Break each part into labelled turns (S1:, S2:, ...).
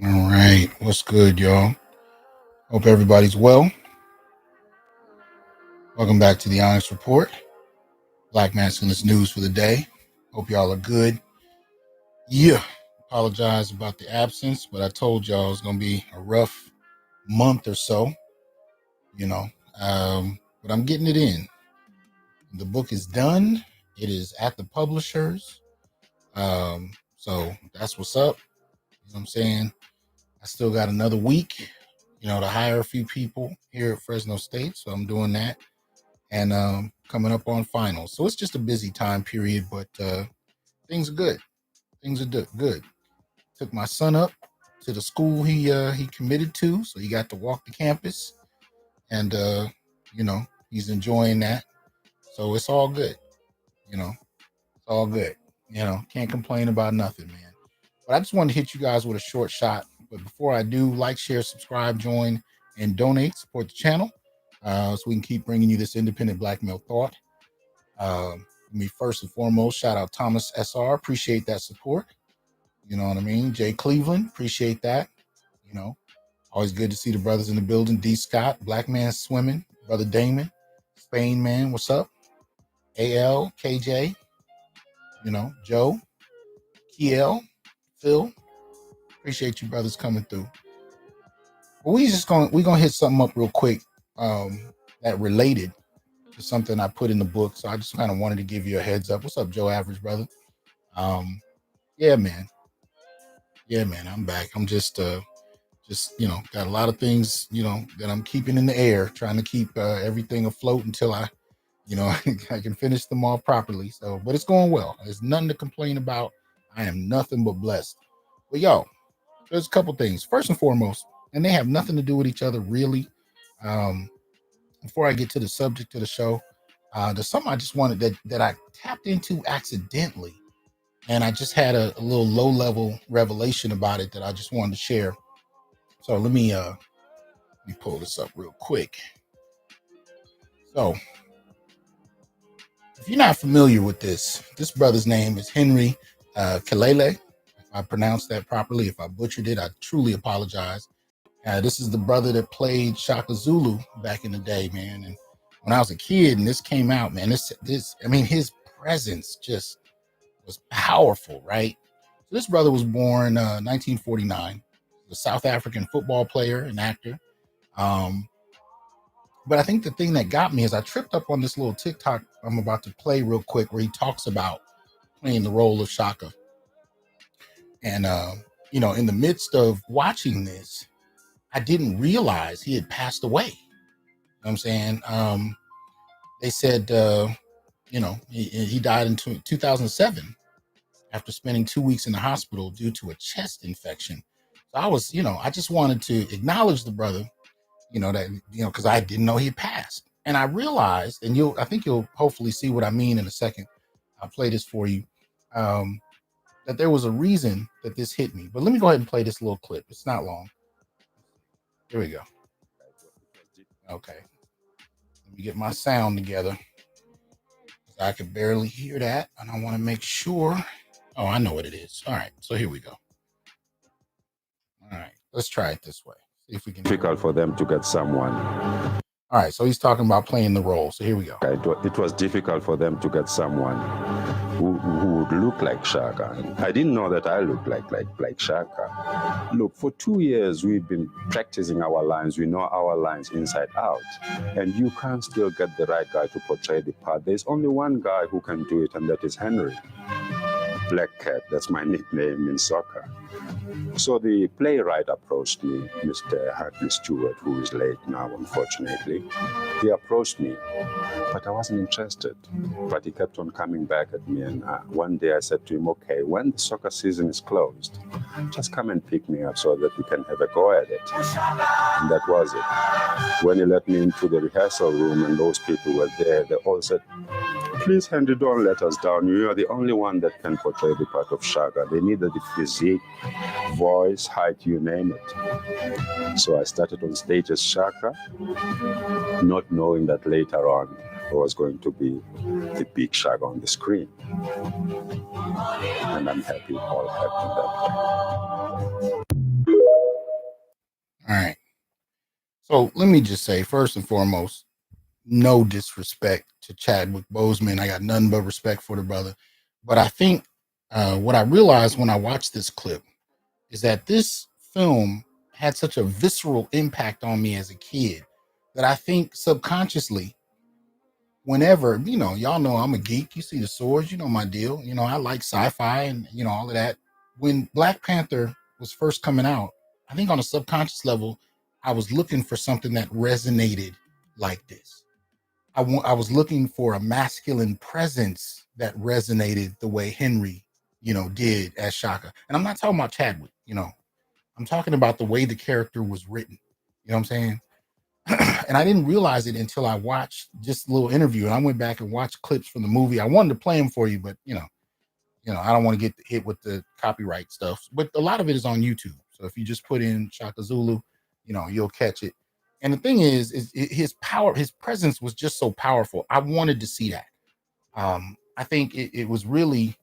S1: All right, what's good, y'all? Hope everybody's well. Welcome back to the Onyx Report, Black Masculinist news for the day. Hope y'all are good. Yeah, apologize about the absence, but I told y'all it's gonna be a rough month or so, but I'm getting it in. The book is done. It is at the publishers. So that's what's up. You know what I'm saying? I still got another week, to hire a few people here at Fresno State. So I'm doing that and coming up on finals. So it's just a busy time period, but things are good. Things are good. Took my son up to the school he committed to, so he got to walk the campus, and he's enjoying that. So it's all good. It's all good. Can't complain about nothing, man. But I just wanted to hit you guys with a short shot. But before I do, like, share, subscribe, join, and donate. Support the channel so we can keep bringing you this independent black male thought. Let me first and foremost shout out Thomas SR. Appreciate that support. You know what I mean? Jay Cleveland. Appreciate that. Always good to see the brothers in the building. D. Scott, Black Man Swimming, Brother Damon, Spain Man, what's up? AL, KJ, Joe, Kiel, Phil. Appreciate you brothers coming through. But we're gonna hit something up real quick that related to something I put in the book. So I just kind of wanted to give you a heads up. What's up, Joe Average, brother? Yeah, man, I'm back. I'm just got a lot of things, that I'm keeping in the air, trying to keep everything afloat until I can finish them all properly. So, but it's going well. There's nothing to complain about. I am nothing but blessed. But yo, there's a couple things. First and foremost, and they have nothing to do with each other really. Before I get to the subject of the show, there's something I just wanted that I tapped into accidentally, and I just had a little low-level revelation about it that I just wanted to share. So let me pull this up real quick. So if you're not familiar with this brother's name is Henry Kalele. If I pronounced that properly, if I butchered it, I truly apologize. This is the brother that played Shaka Zulu back in the day, man. And when I was a kid and this came out, man, his presence just was powerful, right? So this brother was born 1949. a South African football player and actor. But I think the thing that got me is I tripped up on this little TikTok I'm about to play real quick where he talks about playing the role of Shaka. And, in the midst of watching this, I didn't realize he had passed away. You know what I'm saying? They said, he died in 2007 after spending 2 weeks in the hospital due to a chest infection. So I just wanted to acknowledge the brother, because I didn't know he passed. And I realized, and I think you'll hopefully see what I mean in a second. I'll play this for you. That there was a reason that this hit me. But let me go ahead and play this little clip. It's not long. Here we go. Okay. Let me get my sound together. I could barely hear that, and I want to make sure. Oh, I know what it is. All right, so here we go. All right, let's try it this way. See if we can.
S2: Difficult for them to get someone.
S1: All right, so he's talking about playing the role. So here we go.
S2: It was difficult for them to get someone who would look like Shaka. I didn't know that I looked like Shaka. Look, for 2 years we've been practicing our lines. We know our lines inside out, and you can't still get the right guy to portray the part. There's only one guy who can do it, and that is Henry. Black Cat, that's my nickname in soccer. So the playwright approached me, Mr. Hartley Stewart, who is late now, unfortunately. He approached me, but I wasn't interested. But he kept on coming back at me, and one day I said to him, okay, when the soccer season is closed, just come and pick me up so that we can have a go at it. And that was it. When he let me into the rehearsal room and those people were there, they all said, please, Henry, don't let us down. You are the only one that can portray the part of Shaka. They needed the physique, voice, height, you name it. So I started on stage as Shaka, not knowing that later on I was going to be the big Shaka on the screen. And I'm happy, all happy that way.
S1: All right. So let me just say, first and foremost, no disrespect to Chadwick Boseman. I got none but respect for the brother. But I think what I realized when I watched this clip is that this film had such a visceral impact on me as a kid that I think subconsciously, whenever, y'all know I'm a geek. You see the swords, my deal. I like sci-fi and, all of that. When Black Panther was first coming out, I think on a subconscious level, I was looking for something that resonated like this. I was looking for a masculine presence that resonated the way Henry, did as Shaka. And I'm not talking about Chadwick, I'm talking about the way the character was written. You know what I'm saying? And I didn't realize it until I watched just a little interview. And I went back and watched clips from the movie. I wanted to play them for you, but I don't want to get hit with the copyright stuff. But a lot of it is on YouTube. So if you just put in Shaka Zulu, you'll catch it. And the thing is his power, his presence was just so powerful. I wanted to see that. I think it was really,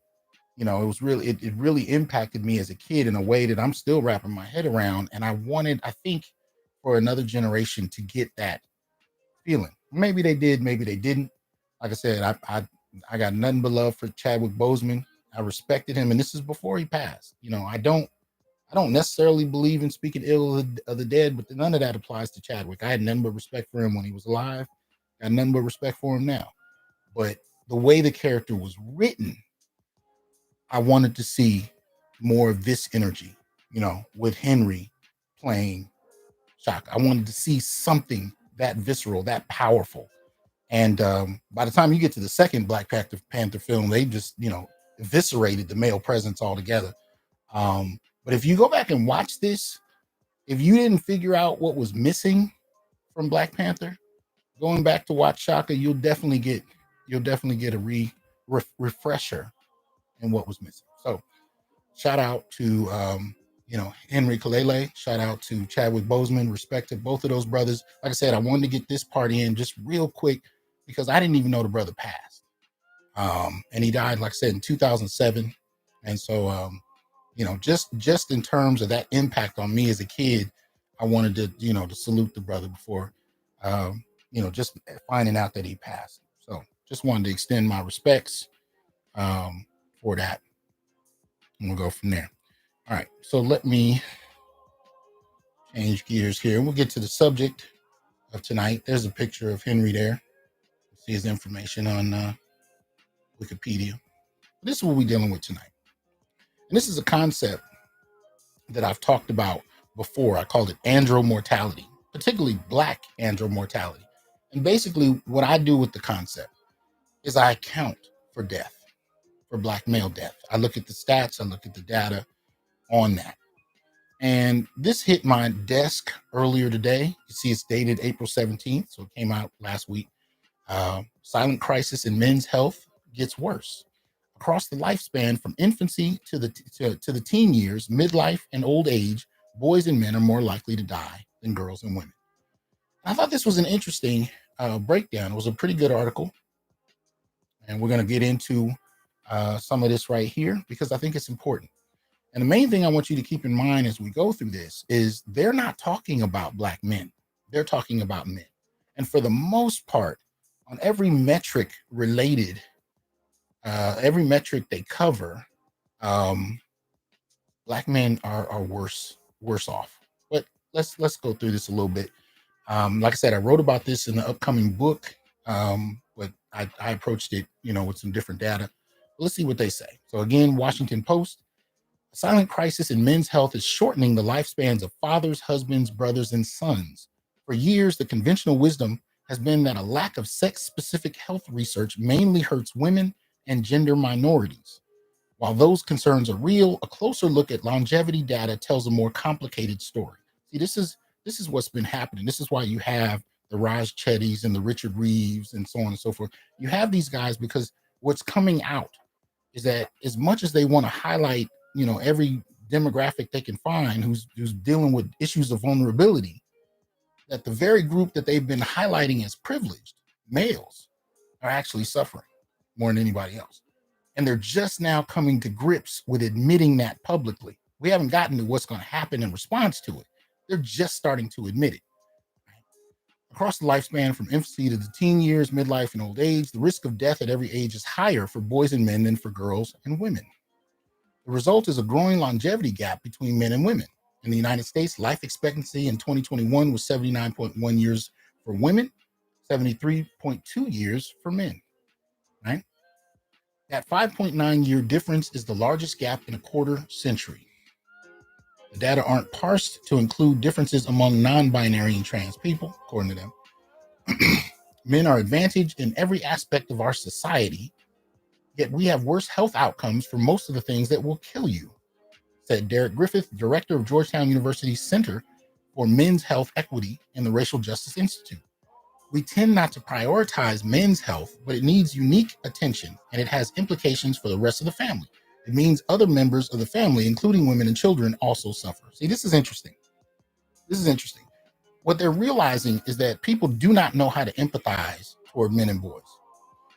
S1: it really impacted me as a kid in a way that I'm still wrapping my head around. And I think for another generation to get that feeling. Maybe they did, maybe they didn't. Like I said, I got nothing but love for Chadwick Boseman. I respected him, and this is before he passed. I don't necessarily believe in speaking ill of the dead, but none of that applies to Chadwick. I had nothing but respect for him when he was alive. Got nothing but respect for him now. But the way the character was written, I wanted to see more of this energy, with Henry playing Shaka. I wanted to see something that visceral, that powerful. And by the time you get to the second Black Panther film, they just, eviscerated the male presence altogether. But if you go back and watch this, if you didn't figure out what was missing from Black Panther, going back to watch Shaka, you'll definitely get a refresher in what was missing. So shout out to Henry Kalele, shout out to Chadwick Boseman, respect to both of those brothers. Like I said, I wanted to get this part in just real quick because I didn't even know the brother passed. And he died, like I said, in 2007. And so just in terms of that impact on me as a kid, I wanted to, to salute the brother before, just finding out that he passed. So just wanted to extend my respects for that. And we'll go from there. All right. So let me change gears here. We'll get to the subject of tonight. There's a picture of Henry there. See his information on Wikipedia. This is what we're dealing with tonight. And this is a concept that I've talked about before. I called it andromortality, particularly Black andromortality. And basically what I do with the concept is I account for death, for Black male death. I look at the stats, I look at the data on that. And this hit my desk earlier today. You see it's dated April 17th, so it came out last week. Silent crisis in men's health gets worse. Across the lifespan from infancy to the teen years, midlife and old age, boys and men are more likely to die than girls and women. I thought this was an interesting breakdown. It was a pretty good article. And we're going to get into some of this right here because I think it's important. And the main thing I want you to keep in mind as we go through this is they're not talking about Black men. They're talking about men. And for the most part, on every metric related, every metric they cover, Black men are worse off. But let's go through this a little bit. Like I said, I wrote about this in the upcoming book, but I approached it, with some different data. Let's see what they say. So again, Washington Post. A silent crisis in men's health is shortening the lifespans of fathers, husbands, brothers, and sons. For years, the conventional wisdom has been that a lack of sex-specific health research mainly hurts women and gender minorities. While those concerns are real, a closer look at longevity data tells a more complicated story. See, this is what's been happening. This is why you have the Raj Chettys and the Richard Reeves and so on and so forth. You have these guys because what's coming out is that as much as they want to highlight, every demographic they can find who's dealing with issues of vulnerability, that the very group that they've been highlighting as privileged, males, are actually suffering more than anybody else. And they're just now coming to grips with admitting that publicly. We haven't gotten to what's going to happen in response to it. They're just starting to admit it. Across the lifespan from infancy to the teen years, midlife, and old age, the risk of death at every age is higher for boys and men than for girls and women. The result is a growing longevity gap between men and women. In the United States, life expectancy in 2021 was 79.1 years for women, 73.2 years for men, right? That 5.9 year difference is the largest gap in a quarter century. The data aren't parsed to include differences among non-binary and trans people, according to them. Men are advantaged in every aspect of our society, yet we have worse health outcomes for most of the things that will kill you, said Derek Griffith, director of Georgetown University's Center for Men's Health Equity and the Racial Justice Institute. We tend not to prioritize men's health, but it needs unique attention, and it has implications for the rest of the family. It means other members of the family, including women and children, also suffer. See, this is interesting. What they're realizing is that people do not know how to empathize toward men and boys.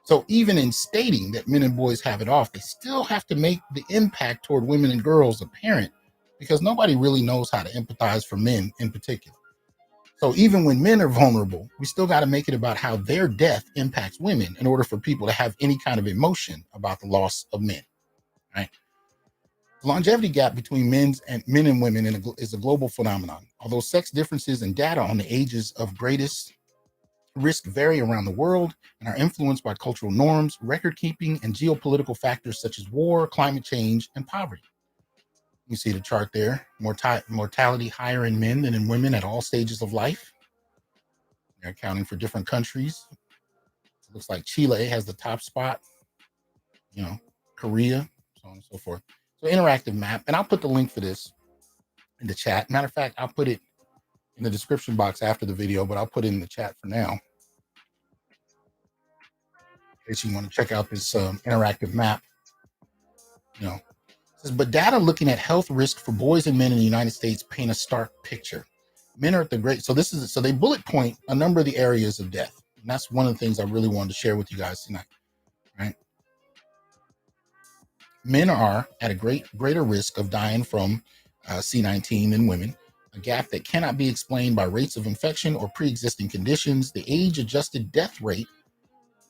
S1: So even in stating that men and boys have it off, they still have to make the impact toward women and girls apparent because nobody really knows how to empathize for men in particular. So even when men are vulnerable, we still got to make it about how their death impacts women in order for people to have any kind of emotion about the loss of men, right? The longevity gap between men and women is a global phenomenon. Although sex differences and data on the ages of greatest risk vary around the world and are influenced by cultural norms, record keeping, and geopolitical factors such as war, climate change, and poverty. You see the chart there. Mortality higher in men than in women at all stages of life. They're accounting for different countries. It looks like Chile has the top spot, Korea, so on and so forth. So interactive map, and I'll put the link for this in the chat. Matter of fact, I'll put it in the description box after the video, but I'll put it in the chat for now. In case you want to check out this interactive map, it says, but data looking at health risk for boys and men in the United States paint a stark picture. Men are at the so they bullet point a number of the areas of death. And that's one of the things I really wanted to share with you guys tonight, right? Men are at a greater risk of dying from C19 than women, a gap that cannot be explained by rates of infection or pre-existing conditions. The age-adjusted death rate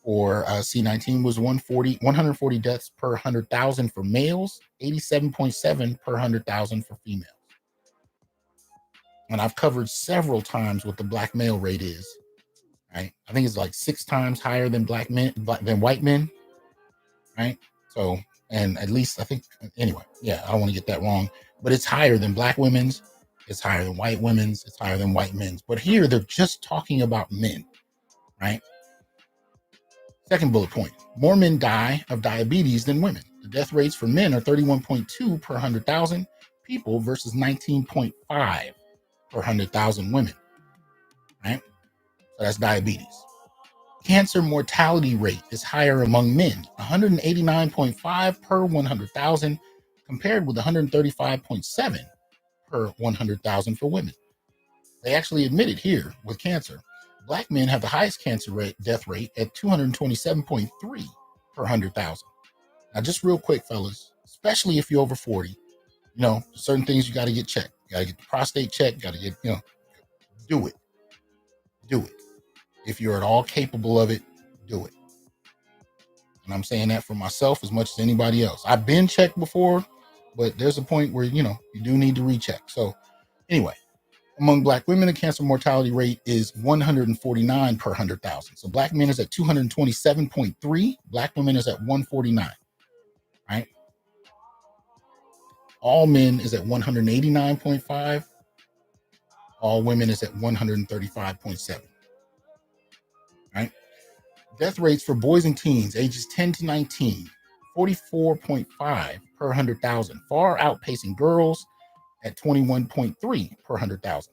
S1: for C19 was 140 deaths per 100,000 for males, 87.7 per 100,000 for females. And I've covered several times what the black male rate is. Right? I think it's like 6 times higher than than white men. Right? So, and at least I think, anyway, yeah, I don't want to get that wrong, but it's higher than black women's, it's higher than white women's, it's higher than white men's. But here they're just talking about men, right? Second bullet point: more men die of diabetes than women. The death rates for men are 31.2 per 100,000 people versus 19.5 per 100,000 women, right? So that's diabetes. Cancer mortality rate is higher among men, 189.5 per 100,000, compared with 135.7 per 100,000 for women. They actually admit it here with cancer. Black men have the highest death rate at 227.3 per 100,000. Now, just real quick, fellas, especially if you're over 40, certain things you got to get checked. You got to get the prostate checked. Got to get, do it. Do it. If you're at all capable of it, do it. And I'm saying that for myself as much as anybody else. I've been checked before, but there's a point where, you do need to recheck. So anyway, among black women, the cancer mortality rate is 149 per 100,000. So black men is at 227.3. Black women is at 149, right? All men is at 189.5. All women is at 135.7, right? Death rates for boys and teens ages 10 to 19, 44.5 per 100,000, far outpacing girls at 21.3 per 100,000.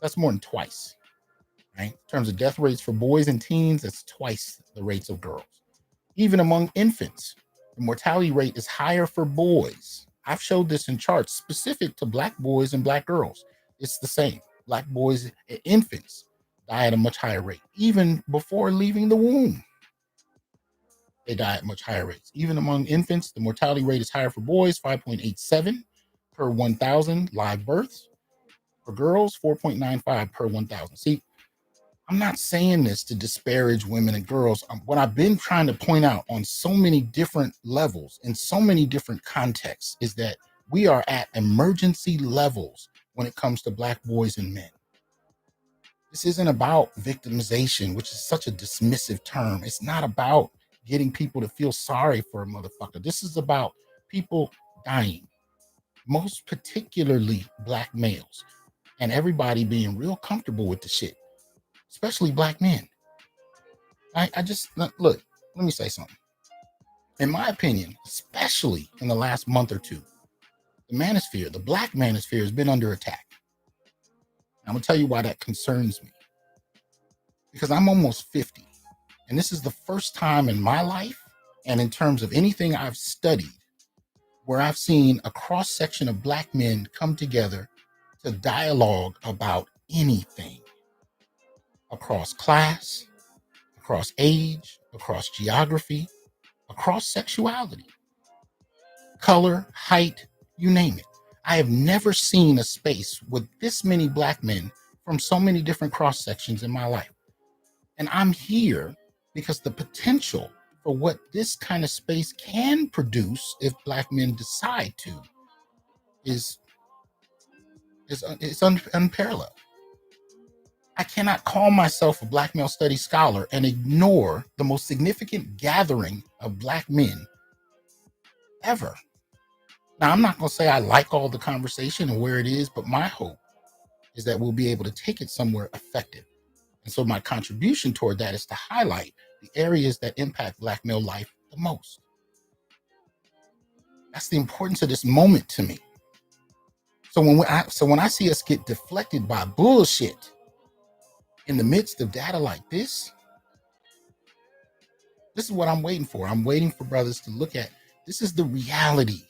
S1: That's more than twice, right? In terms of death rates for boys and teens, that's twice the rates of girls. Even among infants, the mortality rate is higher for boys. I've showed this in charts specific to black boys and black girls. It's the same. Black boys, infants, die at a much higher rate. Even before leaving the womb, they die at much higher rates. Even among infants, the mortality rate is higher for boys, 5.87 per 1,000 live births. For girls, 4.95 per 1,000. See, I'm not saying this to disparage women and girls. What I've been trying to point out on so many different levels, in so many different contexts, is that we are at emergency levels when it comes to black boys and men. This isn't about victimization, which is such a dismissive term. It's not about getting people to feel sorry for a motherfucker. This is about people dying, most particularly black males, and everybody being real comfortable with the shit, especially black men. I just, look, let me say something. In my opinion, especially in the last month or two, the black manosphere has been under attack. I'm going to tell you why that concerns me. Because I'm almost 50, and this is the first time in my life, and in terms of anything I've studied, where I've seen a cross-section of black men come together to dialogue about anything, across class, across age, across geography, across sexuality, color, height, you name it. I have never seen a space with this many black men from so many different cross sections in my life. And I'm here because the potential for what this kind of space can produce, if black men decide to, is unparalleled. I cannot call myself a black male studies scholar and ignore the most significant gathering of black men ever. Now, I'm not going to say I like all the conversation and where it is, but my hope is that we'll be able to take it somewhere effective. And so my contribution toward that is to highlight the areas that impact black male life the most. That's the importance of this moment to me. So when I see us get deflected by bullshit in the midst of data like this is what I'm waiting for. I'm waiting for brothers to look at, this is the reality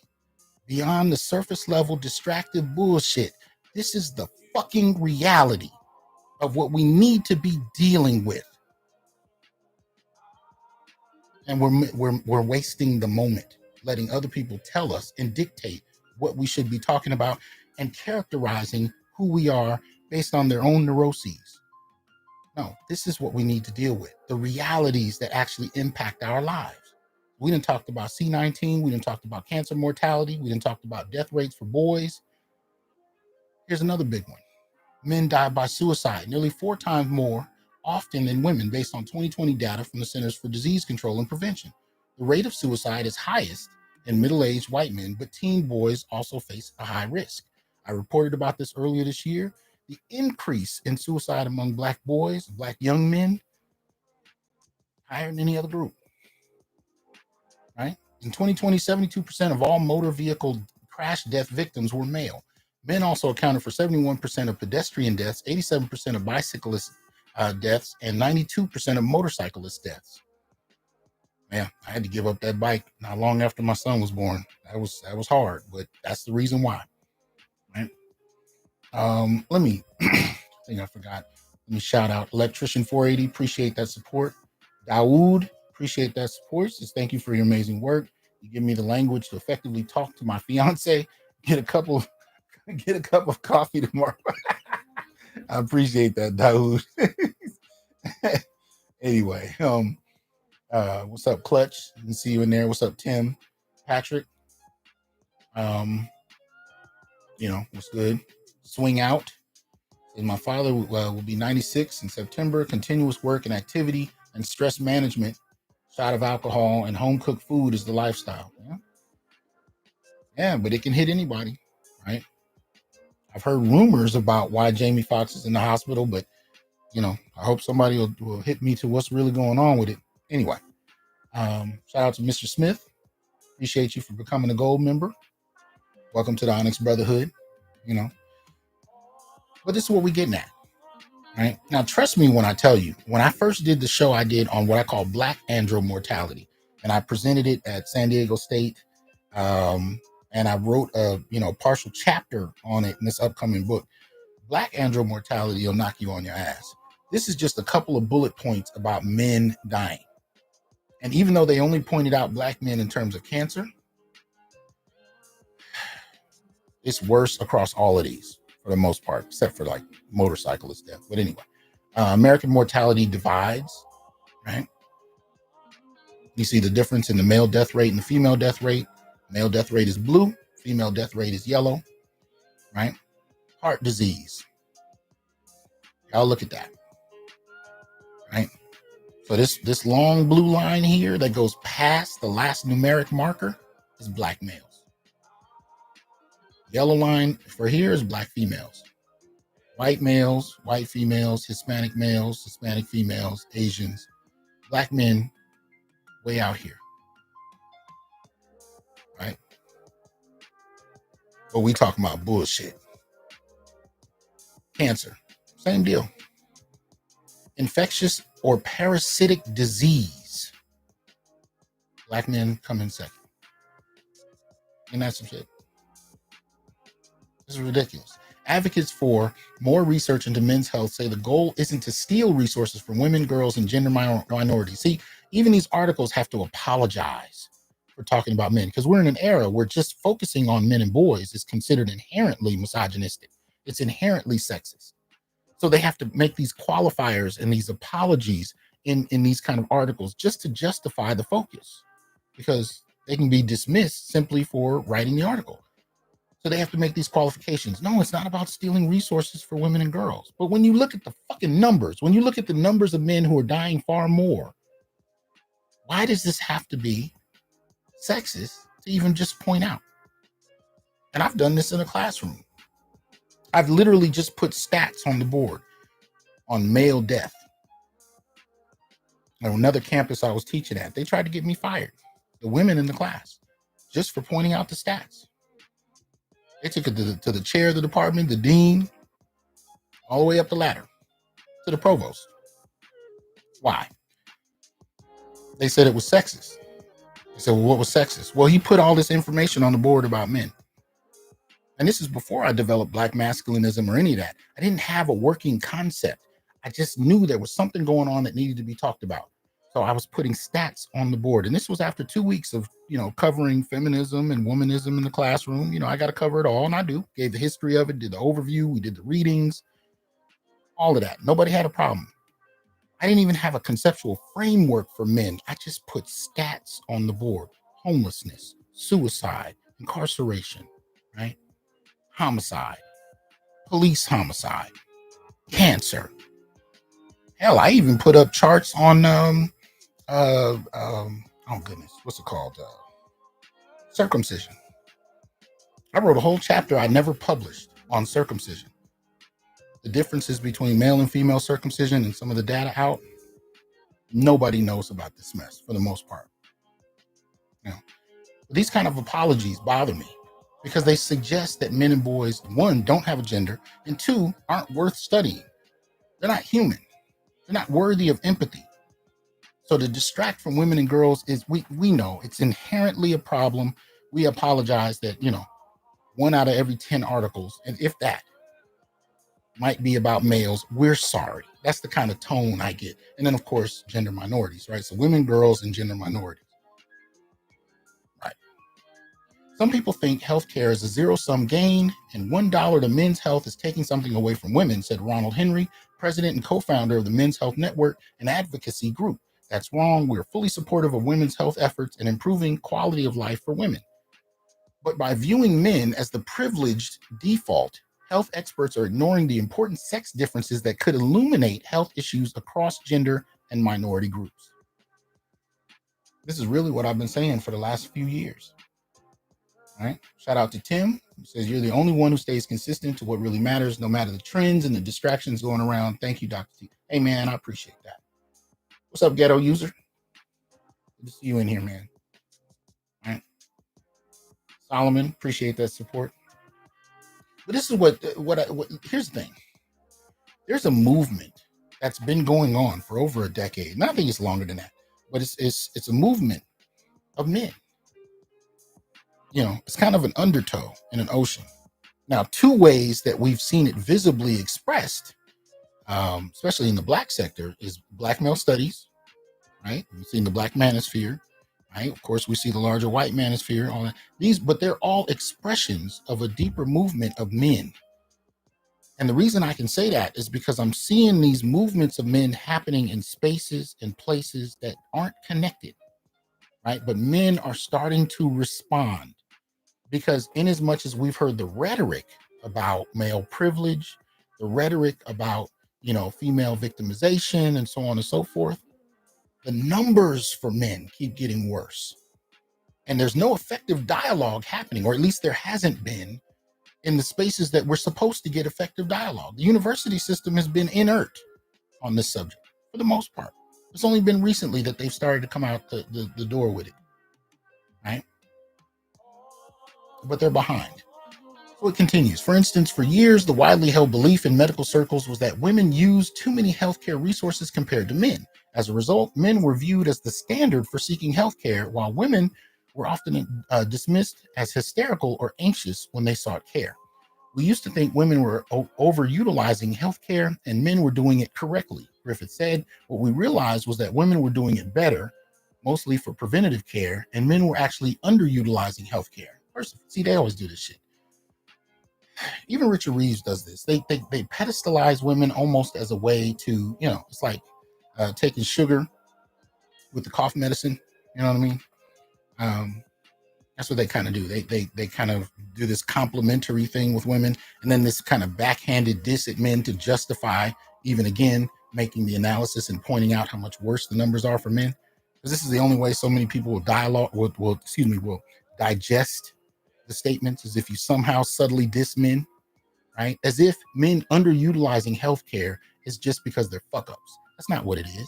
S1: beyond the surface level distractive bullshit. This is the fucking reality of what we need to be dealing with. And we're wasting the moment, letting other people tell us and dictate what we should be talking about and characterizing who we are based on their own neuroses. No, this is what we need to deal with. The realities that actually impact our lives. We done talked about C19. We done talked about cancer mortality. We done talked about death rates for boys. Here's another big one. men die by suicide, nearly 4 times more often than women, based on 2020 data from the Centers for Disease Control and Prevention. The rate of suicide is highest in middle-aged white men, but teen boys also face a high risk. I reported about this earlier this year. The increase in suicide among Black boys, Black young men, higher than any other group, right? In 2020, 72% of all motor vehicle crash death victims were male. Men also accounted for 71% of pedestrian deaths, 87% of bicyclist deaths, and 92% of motorcyclist deaths. Man, I had to give up that bike not long after my son was born. That was hard, but that's the reason why. Right? Let me I think I forgot. Let me shout out Electrician 480. Appreciate that support. Dawood, appreciate that support. Says thank you for your amazing work. You give me the language to effectively talk to my fiance. Get a cup of coffee tomorrow. I appreciate that, Dawood. Anyway, what's up, Clutch? I can see you in there. What's up, Tim? Patrick? What's good? Swing out. And my father will be 96 in September. Continuous work and activity and stress management, shot of alcohol, and home cooked food is the lifestyle. Yeah, but it can hit anybody, right? I've heard rumors about why Jamie Foxx is in the hospital, but I hope somebody will hit me to what's really going on with it. Anyway, shout out to Mr. Smith. Appreciate you for becoming a gold member. Welcome to the Onyx Brotherhood. But this is what we're getting at. Right? Now, trust me when I tell you, when I first did the show, I did on what I call Black Andromortality, and I presented it at San Diego State, and I wrote a partial chapter on it in this upcoming book. Black Andromortality will knock you on your ass. This is just a couple of bullet points about men dying, and even though they only pointed out Black men in terms of cancer, it's worse across all of these for the most part, except for like motorcyclist death. But anyway. American mortality divides, right? You see the difference in the male death rate and the female death rate. Male death rate is blue, female death rate is yellow, right? Heart disease. Y'all look at that, right? So this long blue line here that goes past the last numeric marker is Black males. Yellow line for here is Black females. White males, white females, Hispanic males, Hispanic females, Asians, Black men, way out here, right? But we talking about bullshit. Cancer, same deal. Infectious or parasitic disease, Black men come in second. And that's some shit. This is ridiculous. Advocates for more research into men's health say the goal isn't to steal resources from women, girls, and gender minorities. See, even these articles have to apologize for talking about men, because we're in an era where just focusing on men and boys is considered inherently misogynistic. It's inherently sexist. So they have to make these qualifiers and these apologies in these kind of articles just to justify the focus, because they can be dismissed simply for writing the article. So they have to make these qualifications. No, it's not about stealing resources for women and girls. But when you look at the fucking numbers, when you look at the numbers of men who are dying far more, why does this have to be sexist to even just point out? And I've done this in a classroom. I've literally just put stats on the board on male death. On another campus I was teaching at, they tried to get me fired, the women in the class, just for pointing out the stats. They took it to the chair of the department, the dean, all the way up the ladder to the provost. Why? They said it was sexist. They said, well, what was sexist? Well, he put all this information on the board about men. And this is before I developed Black masculinism or any of that. I didn't have a working concept. I just knew there was something going on that needed to be talked about. So I was putting stats on the board. And this was after 2 weeks of, covering feminism and womanism in the classroom. I got to cover it all. And I do. Gave the history of it, did the overview. We did the readings, all of that. Nobody had a problem. I didn't even have a conceptual framework for men. I just put stats on the board. Homelessness, suicide, incarceration, right? Homicide, police homicide, cancer. Hell, I even put up charts on oh goodness, what's it called? Circumcision. I wrote a whole chapter I never published on circumcision. The differences between male and female circumcision and some of the data out. Nobody knows about this mess for the most part. You know, these kind of apologies bother me because they suggest that men and boys, one, don't have a gender, and two, aren't worth studying. They're not human. They're not worthy of empathy. So to distract from women and girls is, we know it's inherently a problem. We apologize that, 1 out of every 10 articles, and if that, might be about males. We're sorry. That's the kind of tone I get. And then, of course, gender minorities, right? So women, girls, and gender minorities. Right. Some people think healthcare is a zero-sum gain, and $1 to men's health is taking something away from women, said Ronald Henry, president and co-founder of the Men's Health Network and advocacy group. That's wrong. We're fully supportive of women's health efforts and improving quality of life for women. But by viewing men as the privileged default, health experts are ignoring the important sex differences that could illuminate health issues across gender and minority groups. This is really what I've been saying for the last few years. All right. Shout out to Tim, who says you're the only one who stays consistent to what really matters, no matter the trends and the distractions going around. Thank you, Dr. T. Hey, man, I appreciate that. What's up, ghetto user? Good to see you in here, man. All right. Solomon, appreciate that support. But this is what here's the thing. There's a movement that's been going on for over a decade. And I think it's longer than that, but it's a movement of men. It's kind of an undertow in an ocean. Now, two ways that we've seen it visibly expressed, especially in the Black sector, is Black male studies, right? We've seen the Black manosphere, right? Of course, we see the larger white manosphere, all that. But they're all expressions of a deeper movement of men. And the reason I can say that is because I'm seeing these movements of men happening in spaces and places that aren't connected, right? But men are starting to respond. Because in as much as we've heard the rhetoric about male privilege, the rhetoric about, female victimization and so on and so forth, the numbers for men keep getting worse. And there's no effective dialogue happening, or at least there hasn't been in the spaces that we're supposed to get effective dialogue. The university system has been inert on this subject for the most part. It's only been recently that they've started to come out the door with it, right? But they're behind. So it continues. For instance, for years, the widely held belief in medical circles was that women used too many healthcare resources compared to men. As a result, men were viewed as the standard for seeking healthcare, while women were often dismissed as hysterical or anxious when they sought care. We used to think women were overutilizing healthcare and men were doing it correctly, Griffith said. What we realized was that women were doing it better, mostly for preventative care, and men were actually underutilizing healthcare. First, see, they always do this shit. Even Richard Reeves does this. They pedestalize women almost as a way to, it's like taking sugar with the cough medicine. You know what I mean? That's what they kind of do. They kind of do this complimentary thing with women, and then this kind of backhanded diss at men to justify, even again, making the analysis and pointing out how much worse the numbers are for men. Because this is the only way so many people will digest the statements, is if you somehow subtly diss men, right? As if men underutilizing healthcare is just because they're fuck ups. That's not what it is.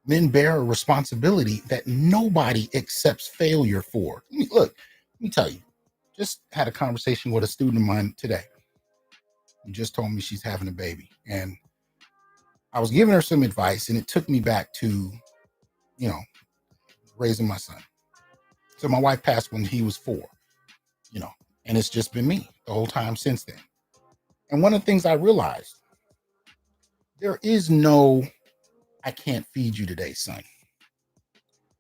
S1: Men bear a responsibility that nobody accepts failure for. Let me tell you, just had a conversation with a student of mine today who just told me she's having a baby. And I was giving her some advice, and it took me back to, raising my son. So my wife passed when he was 4, and it's just been me the whole time since then. And one of the things I realized, there is no, I can't feed you today, son.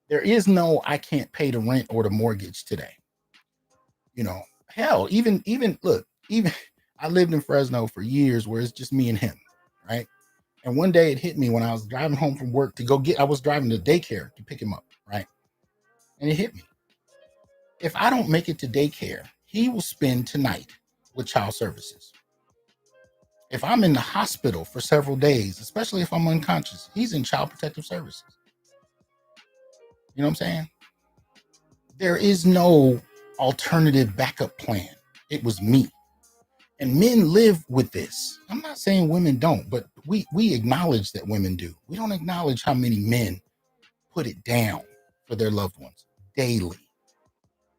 S1: There is no, I can't pay the rent or the mortgage today. Hell, even I lived in Fresno for years where it's just me and him, right? And one day it hit me when I was driving home from work I was driving to daycare to pick him up, right? And it hit me. If I don't make it to daycare, he will spend tonight with child services. If I'm in the hospital for several days, especially if I'm unconscious, he's in child protective services. You know what I'm saying? There is no alternative backup plan. It was me. And men live with this. I'm not saying women don't, but we acknowledge that women do. We don't acknowledge how many men put it down for their loved ones daily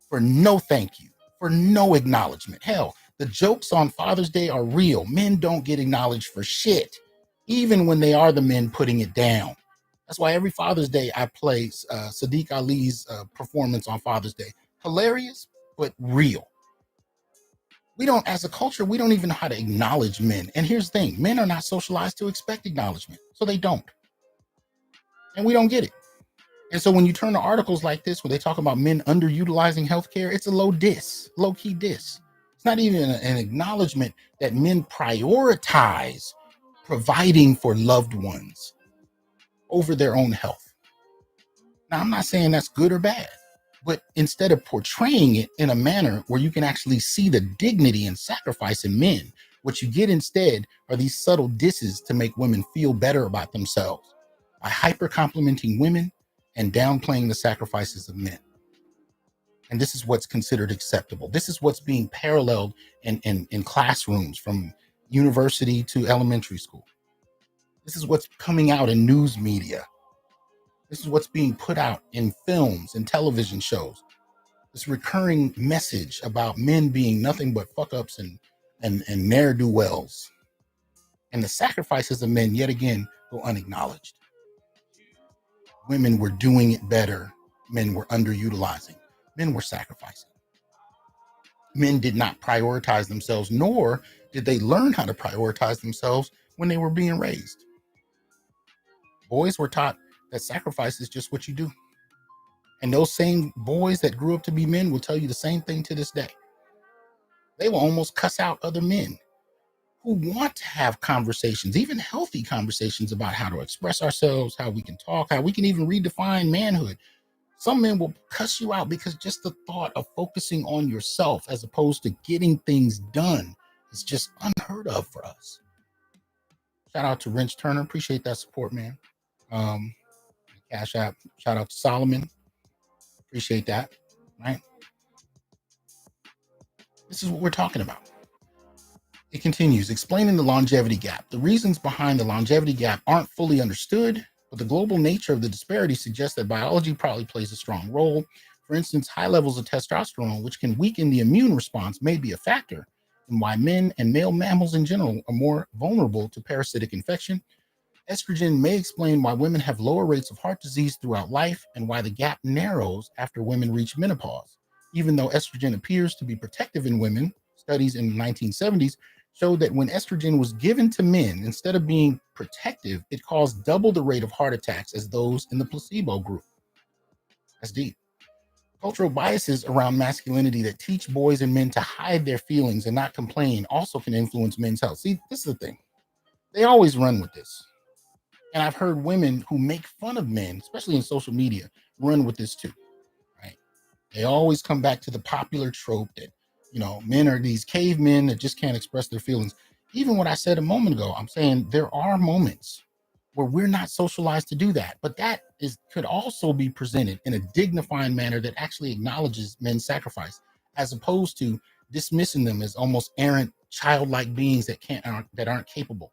S1: for no thank you, for no acknowledgement. Hell, the jokes on Father's Day are real. Men don't get acknowledged for shit, even when they are the men putting it down. That's why every Father's Day I play Sadiq Ali's performance on Father's Day. Hilarious, but real. We don't, as a culture, we don't even know how to acknowledge men. And here's the thing, men are not socialized to expect acknowledgement. So they don't. And we don't get it. And so when you turn to articles like this, where they talk about men underutilizing healthcare, it's a low-key diss. It's not even an acknowledgement that men prioritize providing for loved ones over their own health. Now, I'm not saying that's good or bad, but instead of portraying it in a manner where you can actually see the dignity and sacrifice in men, what you get instead are these subtle disses to make women feel better about themselves by hyper-complimenting women and downplaying the sacrifices of men. And this is what's considered acceptable. This is what's being paralleled in classrooms from university to elementary school. This is what's coming out in news media. This is what's being put out in films and television shows. This recurring message about men being nothing but fuck-ups and ne'er-do-wells. And the sacrifices of men, yet again, go unacknowledged. Women were doing it better. Men were underutilizing. Men were sacrificing. Men did not prioritize themselves, nor did they learn how to prioritize themselves when they were being raised. Boys were taught that sacrifice is just what you do. And those same boys that grew up to be men will tell you the same thing to this day. They will almost cuss out other men who want to have conversations, even healthy conversations about how to express ourselves, how we can talk, how we can even redefine manhood. Some men will cuss you out because just the thought of focusing on yourself as opposed to getting things done is just unheard of for us. Shout out to Wrench Turner. Appreciate that support, man. Cash App. Shout out to Solomon. Appreciate that. Right? This is what we're talking about. It continues, explaining the longevity gap. The reasons behind the longevity gap aren't fully understood, but the global nature of the disparity suggests that biology probably plays a strong role. For instance, high levels of testosterone, which can weaken the immune response, may be a factor in why men and male mammals in general are more vulnerable to parasitic infection. Estrogen may explain why women have lower rates of heart disease throughout life and why the gap narrows after women reach menopause. Even though estrogen appears to be protective in women, studies in the 1970s showed that when estrogen was given to men, instead of being protective, it caused double the rate of heart attacks as those in the placebo group. That's deep. Cultural biases around masculinity that teach boys and men to hide their feelings and not complain also can influence men's health. See, this is the thing. They always run with this. And I've heard women who make fun of men, especially in social media, run with this too, right? They always come back to the popular trope that, men are these cavemen that just can't express their feelings. Even what I said a moment ago, I'm saying there are moments where we're not socialized to do that, but that could also be presented in a dignified manner that actually acknowledges men's sacrifice, as opposed to dismissing them as almost errant, childlike beings that aren't capable.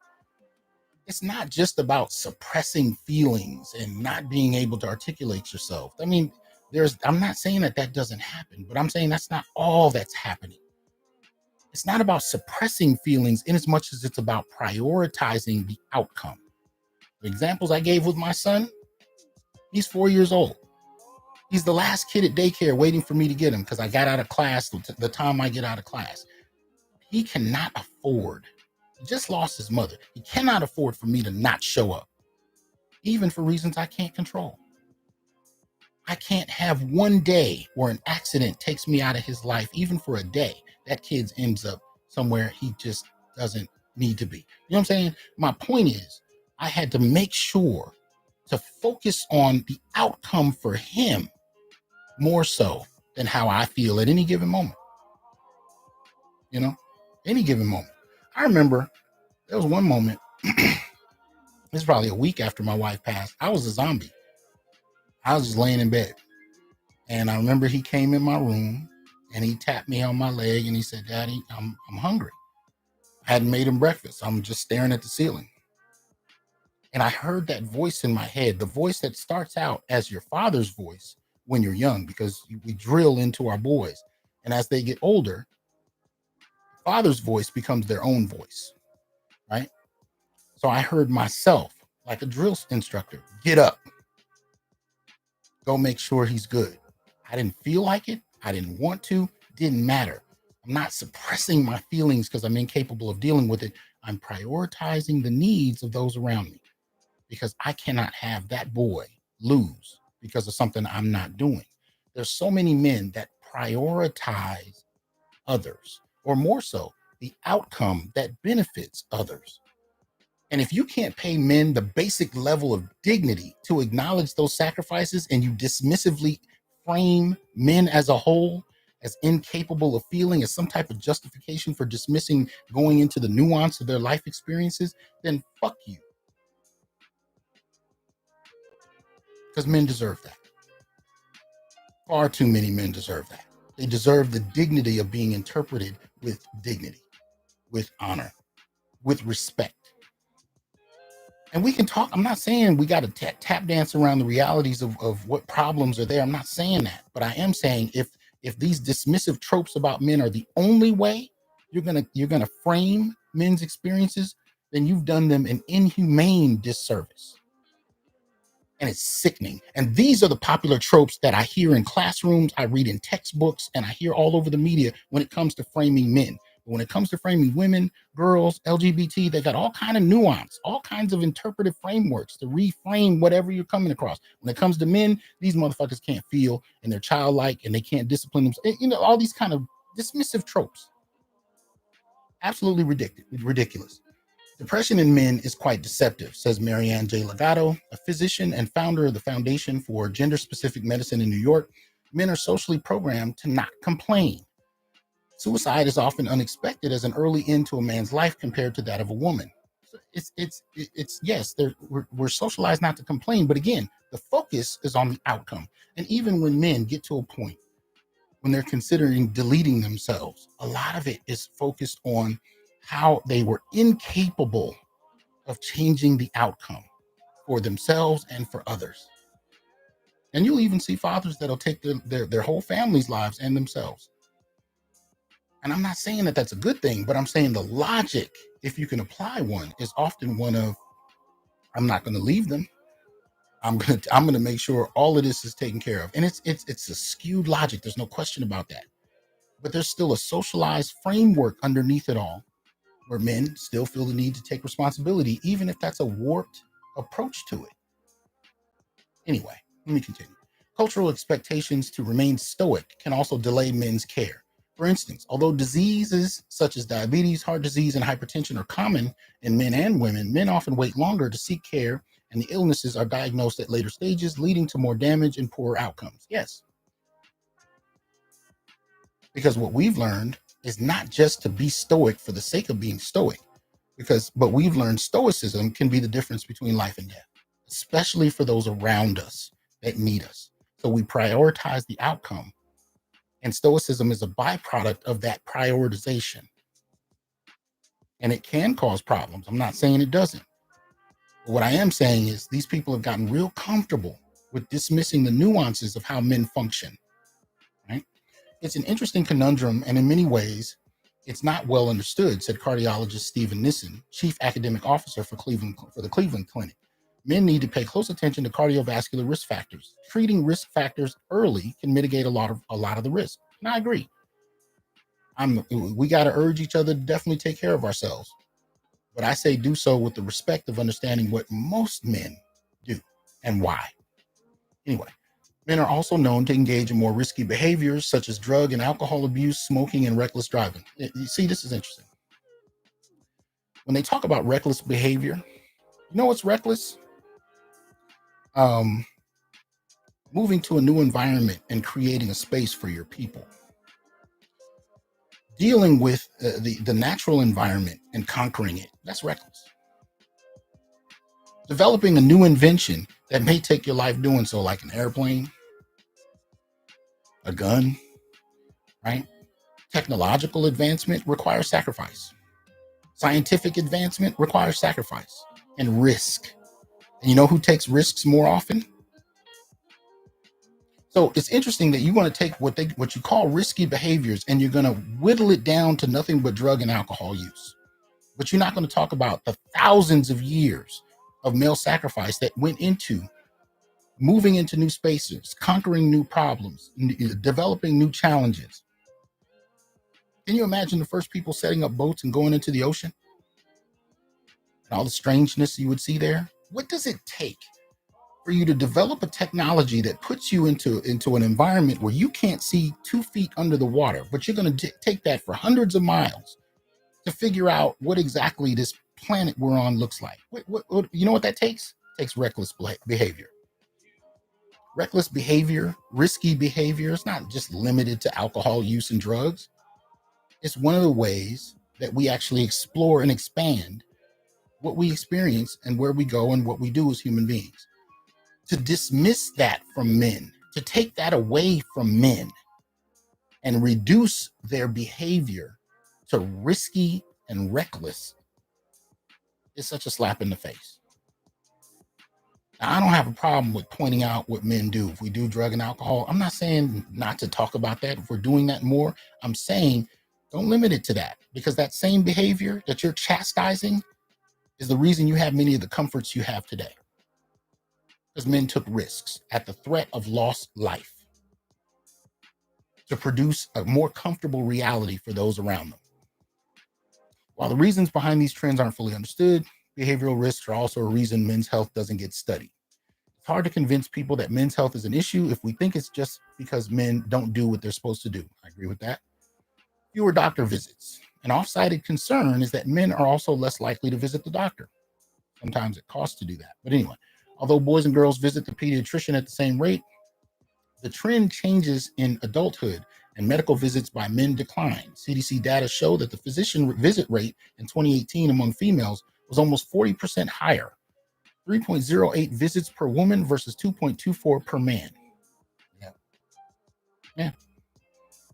S1: It's not just about suppressing feelings and not being able to articulate yourself. I mean, I'm not saying that doesn't happen, but I'm saying that's not all that's happening. It's not about suppressing feelings in as much as it's about prioritizing the outcome. The examples I gave with my son, he's 4 years old. He's the last kid at daycare waiting for me to get him because I got out of class the time I get out of class. He cannot afford. He just lost his mother. He cannot afford for me to not show up, even for reasons I can't control. I can't have one day where an accident takes me out of his life, even for a day. That kid ends up somewhere he just doesn't need to be. You know what I'm saying? My point is, I had to make sure to focus on the outcome for him more so than how I feel at any given moment. Any given moment. I remember There was one moment, it's probably a week after my wife passed. I was a zombie. I was just laying in bed. And I remember he came in my room and he tapped me on my leg and he said, "Daddy, I'm hungry." I hadn't made him breakfast. I'm just staring at the ceiling. And I heard that voice in my head, the voice that starts out as your father's voice when you're young, because we drill into our boys. And as they get older, father's voice becomes their own voice, right? So I heard myself, like a drill instructor, get up, go make sure he's good. I didn't feel like it. I didn't want to. Didn't matter. I'm not suppressing my feelings because I'm incapable of dealing with it. I'm prioritizing the needs of those around me because I cannot have that boy lose because of something I'm not doing. There's so many men that prioritize others, or more so, the outcome that benefits others. And if you can't pay men the basic level of dignity to acknowledge those sacrifices, and you dismissively frame men as a whole as incapable of feeling as some type of justification for dismissing going into the nuance of their life experiences, then fuck you. Because men deserve that. Far too many men deserve that. They deserve the dignity of being interpreted with dignity, with honor, with respect. And we can talk. I'm not saying we got to tap dance around the realities of what problems are there. I'm not saying that. But I am saying if these dismissive tropes about men are the only way you're gonna frame men's experiences, then you've done them an inhumane disservice. And it's sickening. And these are the popular tropes that I hear in classrooms, I read in textbooks, and I hear all over the media when it comes to framing men. But when it comes to framing women, girls, LGBT, they got all kind of nuance, all kinds of interpretive frameworks to reframe whatever you're coming across. When it comes to men, these motherfuckers can't feel, and they're childlike, and they can't discipline themselves. You know, all these kind of dismissive tropes. Absolutely ridiculous. Depression in men is quite deceptive, says Marianne J. Legato, a physician and founder of the Foundation for Gender-Specific Medicine in New York. Men are socially programmed to not complain. Suicide is often unexpected as an early end to a man's life compared to that of a woman. So it's yes, we're socialized not to complain, but again, the focus is on the outcome. And even when men get to a point when they're considering deleting themselves, a lot of it is focused on how they were incapable of changing the outcome for themselves and for others. And you'll even see fathers that'll take their whole family's lives and themselves. And I'm not saying that that's a good thing, but I'm saying the logic, if you can apply one, is often one of, I'm not going to leave them. I'm going to make sure all of this is taken care of. And it's a skewed logic. There's no question about that. But there's still a socialized framework underneath it all where men still feel the need to take responsibility, even if that's a warped approach to it. Anyway, let me continue. Cultural expectations to remain stoic can also delay men's care. For instance, although diseases such as diabetes, heart disease, and hypertension are common in men and women, men often wait longer to seek care, and the illnesses are diagnosed at later stages, leading to more damage and poorer outcomes. Yes. Because what we've learned is not just to be stoic for the sake of being stoic, but we've learned stoicism can be the difference between life and death, especially for those around us that need us. So we prioritize the outcome, and stoicism is a byproduct of that prioritization. And it can cause problems. I'm not saying it doesn't. But what I am saying is these people have gotten real comfortable with dismissing the nuances of how men function, right? It's an interesting conundrum, and in many ways, it's not well understood, said cardiologist Stephen Nissen, chief academic officer for the Cleveland Clinic. Men need to pay close attention to cardiovascular risk factors. Treating risk factors early can mitigate a lot of the risk. And I agree. We got to urge each other to definitely take care of ourselves. But I say do so with the respect of understanding what most men do and why. Anyway, men are also known to engage in more risky behaviors such as drug and alcohol abuse, smoking, and reckless driving. You see, this is interesting. When they talk about reckless behavior, you know what's reckless? Moving to a new environment and creating a space for your people. dealing with the natural environment and conquering it, that's reckless. Developing a new invention that may take your life doing so, like an airplane, a gun, right? Technological advancement requires sacrifice. Scientific advancement requires sacrifice and risk. And you know who takes risks more often? So it's interesting that you want to take what you call risky behaviors and you're going to whittle it down to nothing but drug and alcohol use. But you're not going to talk about the thousands of years of male sacrifice that went into moving into new spaces, conquering new problems, developing new challenges. Can you imagine the first people setting up boats and going into the ocean? And all the strangeness you would see there? What does it take for you to develop a technology that puts you into an environment where you can't see 2 feet under the water, but you're going to take that for hundreds of miles to figure out what exactly this planet we're on looks like? What you know what that takes? It takes reckless behavior. Reckless behavior, risky behavior, it's not just limited to alcohol use and drugs. It's one of the ways that we actually explore and expand what we experience and where we go and what we do as human beings. To dismiss that from men, to take that away from men and reduce their behavior to risky and reckless is such a slap in the face. Now, I don't have a problem with pointing out what men do. If we do drug and alcohol, I'm not saying not to talk about that. If we're doing that more, I'm saying don't limit it to that, because that same behavior that you're chastising is the reason you have many of the comforts you have today. Because men took risks at the threat of lost life to produce a more comfortable reality for those around them. While the reasons behind these trends aren't fully understood, behavioral risks are also a reason men's health doesn't get studied. It's hard to convince people that men's health is an issue if we think it's just because men don't do what they're supposed to do. I agree with that. Fewer doctor visits. An off-sided concern is that men are also less likely to visit the doctor. Sometimes it costs to do that. But anyway, although boys and girls visit the pediatrician at the same rate, the trend changes in adulthood and medical visits by men decline. CDC data show that the physician visit rate in 2018 among females was almost 40% higher, 3.08 visits per woman versus 2.24 per man. Yeah.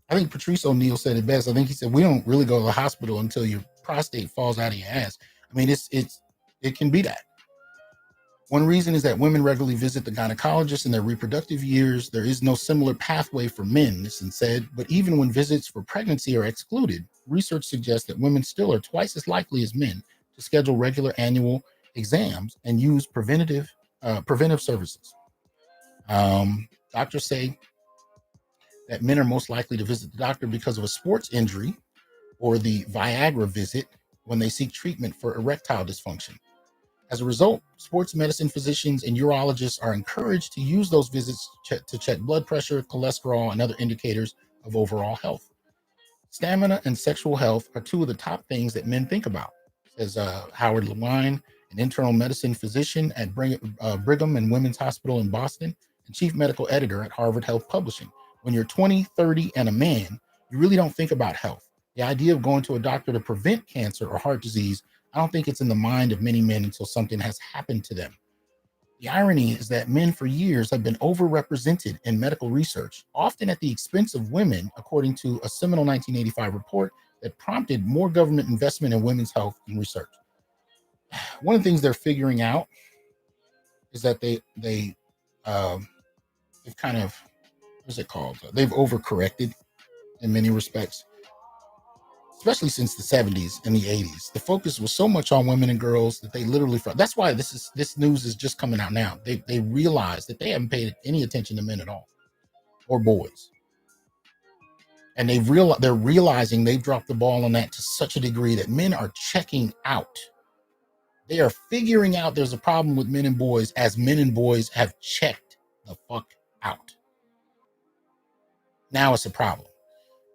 S1: I think Patrice O'Neill said it best. I think he said, we don't really go to the hospital until your prostate falls out of your ass. I mean, it can be that. One reason is that women regularly visit the gynecologist in their reproductive years. There is no similar pathway for men, this is said, but even when visits for pregnancy are excluded, research suggests that women still are twice as likely as men to schedule regular annual exams and use preventive services. Doctors say that men are most likely to visit the doctor because of a sports injury or the Viagra visit when they seek treatment for erectile dysfunction. As a result, sports medicine physicians and urologists are encouraged to use those visits to check blood pressure, cholesterol, and other indicators of overall health. Stamina and sexual health are two of the top things that men think about, says Howard Lewine, an internal medicine physician at Brigham and Women's Hospital in Boston and chief medical editor at Harvard Health Publishing. When you're 20, 30, and a man, you really don't think about health. The idea of going to a doctor to prevent cancer or heart disease, I don't think it's in the mind of many men until something has happened to them. The irony is that men for years have been overrepresented in medical research, often at the expense of women, according to a seminal 1985 report that prompted more government investment in women's health and research. One of the things they're figuring out is that they've kind of, what's it called? They've overcorrected in many respects, especially since the 70s and the 80s. The focus was so much on women and girls that they literally, that's why this news is just coming out now. They realize that they haven't paid any attention to men at all, or boys. And they're realizing they've dropped the ball on that to such a degree that men are checking out. They are figuring out there's a problem with men and boys as men and boys have checked the fuck out. Now it's a problem.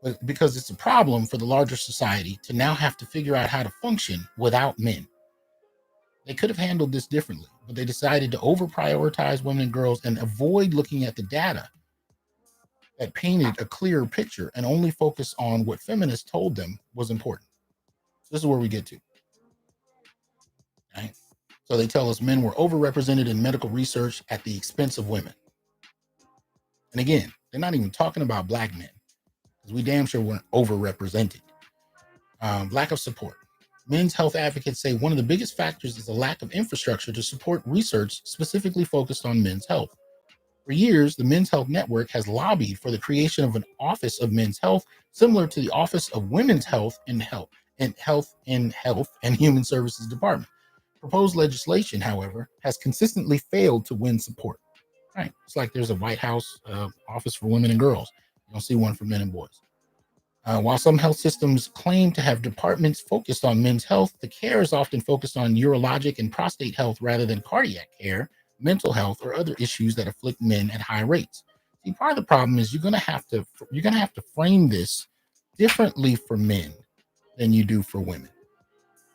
S1: But because it's a problem for the larger society to now have to figure out how to function without men. They could have handled this differently, but they decided to over prioritize women and girls and avoid looking at the data that painted a clearer picture and only focused on what feminists told them was important. So this is where we get to. Right? So they tell us men were overrepresented in medical research at the expense of women. And again, they're not even talking about black men, because we damn sure weren't overrepresented. Lack of support. Men's health advocates say one of the biggest factors is a lack of infrastructure to support research specifically focused on men's health. For years, the Men's Health Network has lobbied for the creation of an Office of Men's Health, similar to the Office of Women's Health in Health and Human Services Department. Proposed legislation, however, has consistently failed to win support. Right? It's like there's a White House Office for Women and Girls. You don't see one for men and boys. While some health systems claim to have departments focused on men's health, the care is often focused on urologic and prostate health rather than cardiac care, mental health, or other issues that afflict men at high rates. See, part of the problem is you're gonna have to frame this differently for men than you do for women.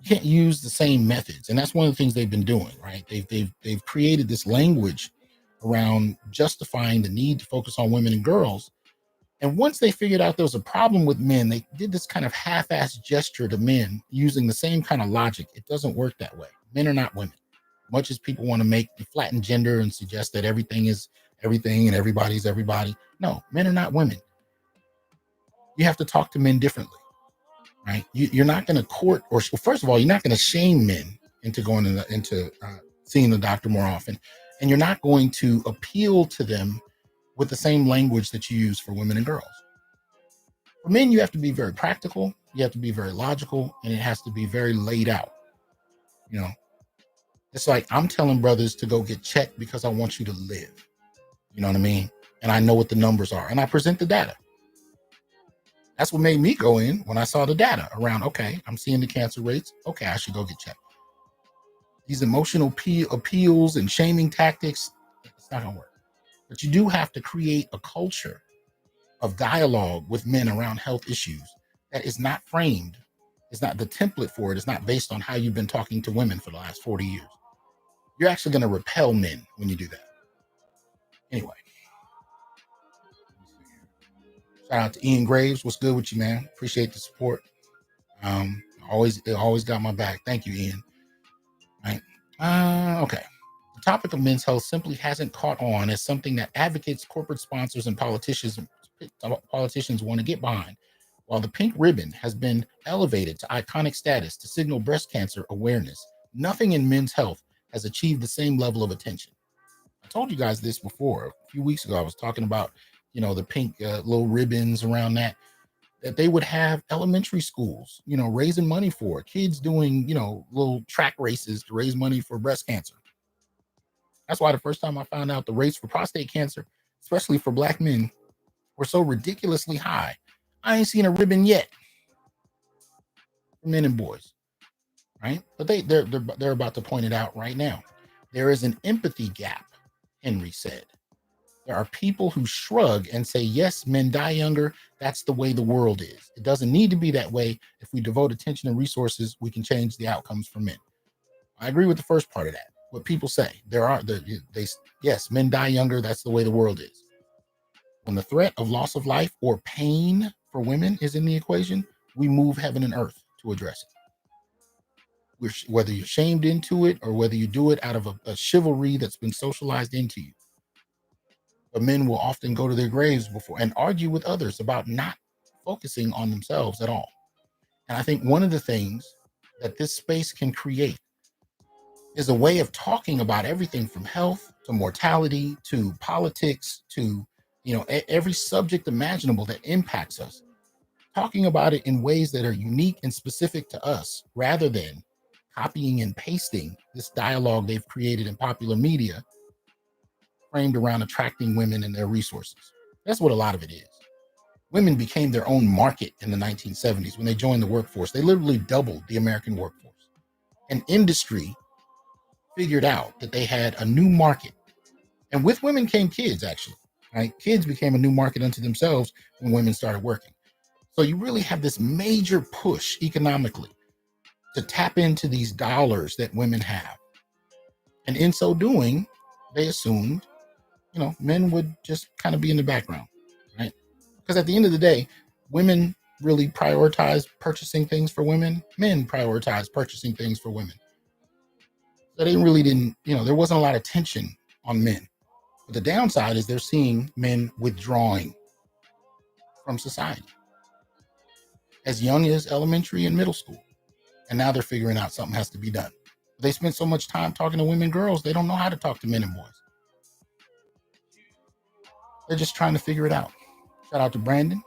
S1: You can't use the same methods, and that's one of the things they've been doing. Right? They've created this language around justifying the need to focus on women and girls. And once they figured out there was a problem with men, they did this kind of half-assed gesture to men using the same kind of logic. It doesn't work that way. Men are not women. Much as people want to flatten gender and suggest that everything is everything and everybody's everybody. No, men are not women. You have to talk to men differently, right? You're not going to court, or first of all, you're not going to shame men into going into seeing the doctor more often. And you're not going to appeal to them with the same language that you use for women and girls. For men, you have to be very practical, you have to be very logical, and it has to be very laid out. You know, it's like I'm telling brothers to go get checked because I want you to live. You know what I mean? And I know what the numbers are, and I present the data. That's what made me go in when I saw the data around, okay, I'm seeing the cancer rates. Okay, I should go get checked. These emotional appeals and shaming tactics, it's not going to work. But you do have to create a culture of dialogue with men around health issues that is not framed. It's not the template for it. It's not based on how you've been talking to women for the last 40 years. You're actually going to repel men when you do that. Anyway. Shout out to Ian Graves. What's good with you, man? Appreciate the support. Always got my back. Thank you, Ian. Right. Okay. The topic of men's health simply hasn't caught on as something that advocates, corporate sponsors, and politicians want to get behind. While the pink ribbon has been elevated to iconic status to signal breast cancer awareness, nothing in men's health has achieved the same level of attention. I told you guys this before. A few weeks ago, I was talking about, the pink little ribbons around that they would have elementary schools, raising money for kids doing, little track races to raise money for breast cancer. That's why the first time I found out the rates for prostate cancer, especially for black men, were so ridiculously high, I ain't seen a ribbon yet for men and boys, right? But they're about to point it out right now. There is an empathy gap, Henry said. There are people who shrug and say, yes, men die younger. That's the way the world is. It doesn't need to be that way. If we devote attention and resources, we can change the outcomes for men. I agree with the first part of that. What people say, yes, men die younger. That's the way the world is. When the threat of loss of life or pain for women is in the equation, we move heaven and earth to address it. Whether you're shamed into it or whether you do it out of a chivalry that's been socialized into you. But men will often go to their graves before and argue with others about not focusing on themselves at all. And I think one of the things that this space can create is a way of talking about everything from health to mortality to politics to, every subject imaginable that impacts us. Talking about it in ways that are unique and specific to us rather than copying and pasting this dialogue they've created in popular media framed around attracting women and their resources. That's what a lot of it is. Women became their own market in the 1970s when they joined the workforce. They literally doubled the American workforce. An industry figured out that they had a new market. And with women came kids, actually. Right? Kids became a new market unto themselves when women started working. So you really have this major push economically to tap into these dollars that women have. And in so doing, they assumed, men would just kind of be in the background, right? Because at the end of the day, women really prioritize purchasing things for women. Men prioritize purchasing things for women. So they really didn't, there wasn't a lot of tension on men. But the downside is they're seeing men withdrawing from society as young as elementary and middle school. And now they're figuring out something has to be done. They spend so much time talking to women and girls, they don't know how to talk to men and boys. They're just trying to figure it out. Shout out to Brandon.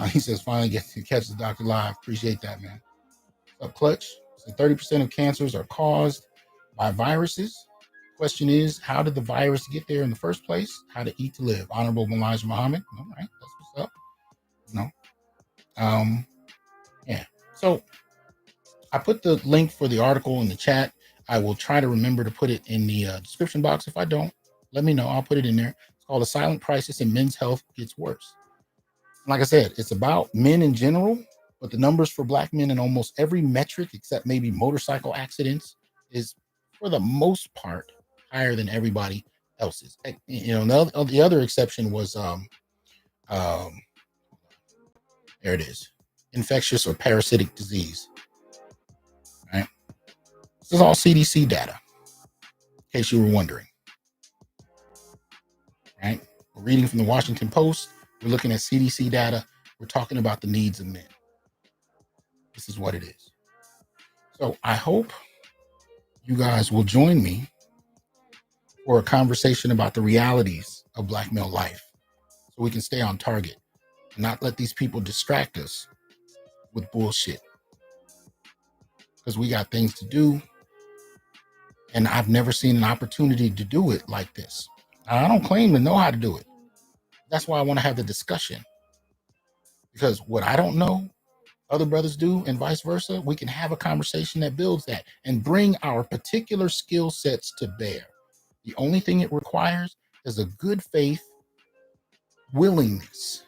S1: He says, finally get to catch the doctor live. Appreciate that, man. What's up, Clutch? So 30% of cancers are caused by viruses. Question is, how did the virus get there in the first place? How to eat to live. Honorable Elijah Muhammad. All right, that's what's up. Yeah. So I put the link for the article in the chat. I will try to remember to put it in the description box. If I don't, let me know. I'll put it in there. It's called A Silent Crisis in Men's Health Gets Worse. Like I said, it's about men in general, but the numbers for Black men in almost every metric, except maybe motorcycle accidents, is for the most part higher than everybody else's. The other exception was there it is, infectious or parasitic disease. Right. This is all CDC data, in case you were wondering. Right. We're reading from the Washington Post. We're looking at CDC data. We're talking about the needs of men. This is what it is. So I hope you guys will join me for a conversation about the realities of Black male life so we can stay on target and not let these people distract us with bullshit. Because we got things to do, and I've never seen an opportunity to do it like this. I don't claim to know how to do it. That's why I want to have the discussion. Because what I don't know, other brothers do, and vice versa. We can have a conversation that builds that and bring our particular skill sets to bear. The only thing it requires is a good faith willingness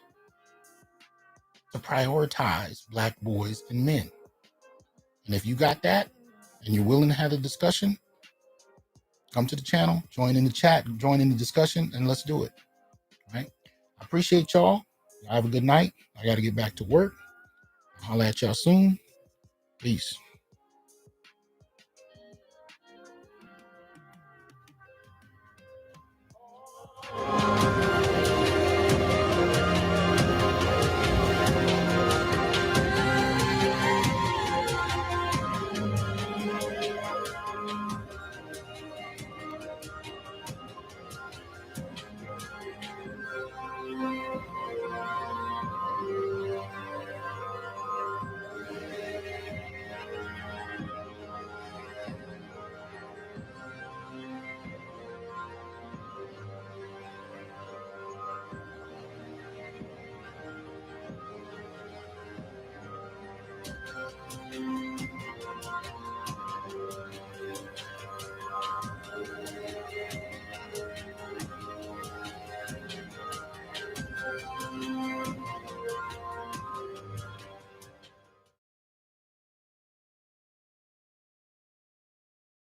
S1: to prioritize Black boys and men. And if you got that and you're willing to have a discussion, come to the channel, join in the chat, join in the discussion, and let's do it. All right. I appreciate y'all. Have a good night. I got to get back to work. I'll holler at y'all soon. Peace.